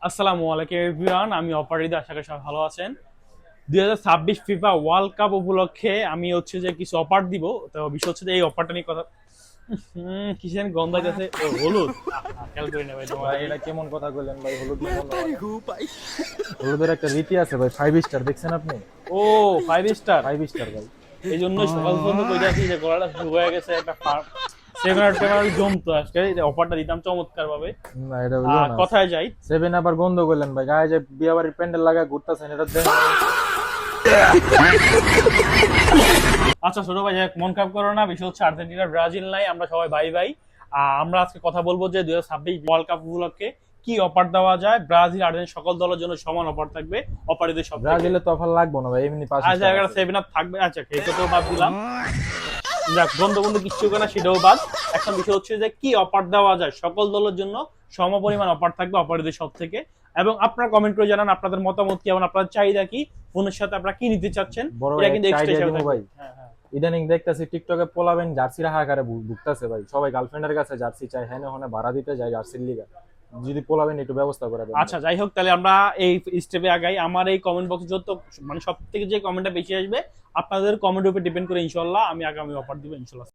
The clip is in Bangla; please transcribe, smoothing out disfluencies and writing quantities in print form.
আসসালামু আলাইকুম এভরিওয়ান, আমি অপারিদা, আশা করি সবাই ভালো আছেন। 2026 ফিফা ওয়ার্ল্ড কাপ উপলক্ষে আমি হচ্ছে যে কিছু অফার দিব। তো বিষয় হচ্ছে যে এই অফারটা নিয়ে কথা কি যেন গন্ধ হইতাছে। ও হলুদ, খেয়াল করি না ভাই তোমার। ভাই এটা কেমন কথা কইলেন ভাই? হলুদ না বললো মানে হলুদের একটা রীতি আছে ভাই, 5 স্টার দেখছেন আপনি? ও 5 স্টার, 5 স্টার ভাই। এই জন্যই সকাল পর্যন্ত কইতাছি যে গলাটা শুরু হয়ে গেছে একটা সেমিনার টেমিনার জমতো আজকে, এই অফারটা দিতাম চমৎকার ভাবে। না এটা হইলো না। কথায় যাই, 7 আবার গন্ধ করলেন ভাই, গায়ে যে বিয়া বাড়ির প্যান্ডেল লাগায় ঘুরতেছেন এটা দেখেন। আচ্ছা ছোট ভাই, মন খারাপ করো না। বিষয় হচ্ছে আর্জেন্টিনা ব্রাজিল নাই, আমরা সবাই ভাই ভাই। আমরা আজকে কথা বলবো যে 2026 ওয়ার্ল্ড কাপ উপলক্ষে কি অফার দেওয়া যায়। ব্রাজিল আর্জেন্টিনা সকল দলের জন্য সমান অফার থাকবে, অফারিদের সব থেকে। ব্রাজিলে তো অফার লাগবো না ভাই, এমনি 5 আজ স্টার একটা আছে। 7 আপ থাকবে। আচ্ছা এটা তো বাদ দিলাম, যাক বন্ধ বন্ধু কিচ্ছু না, সেটাও বাদ। এখন বিষয় হচ্ছে যে কি অফার দেওয়া যায়, সকল দলের জন্য সমপরিমাণ অফার থাকবে অফারিদের সব থেকে। এবং আপনারা কমেন্ট করে জানান আপনাদের মতামত কি এবং আপনাদের চাহিদা কি, ফোনের সাথে আপনারা কি নিতে চাচ্ছেন। বড় এটা কিন্তু একটা এক্সট্রা আইডিয়া হিসাবে দিব থাকবে। ভাই। হ্যাঁ হ্যাঁ। ইদানিং দেখতেছি টিকটকে পোলাবেন জার্সির হাহাকারে ভুগতেছে ভাই, সবাই গার্লফ্রেন্ডের কাছে জার্সি চায়, হ্যাঁ ওখানে ভাড়া দিতে যায় জার্সির লিগা। যদি পোলাবেন একটু ব্যবস্থা করে দেন আচ্ছা ভাই। যাই হোক, তাহলে আমরা এই স্টেপে আগাই। আমার এই কমেন্ট বক্সে যত মানে সব থেকে যে কমেন্টটা বেশি আসবে, আপনাদের কমেন্টের উপর ডিপেন্ড করে ইনশাল্লাহ আমি আগামী অফার দিব ইনশাল্লাহ।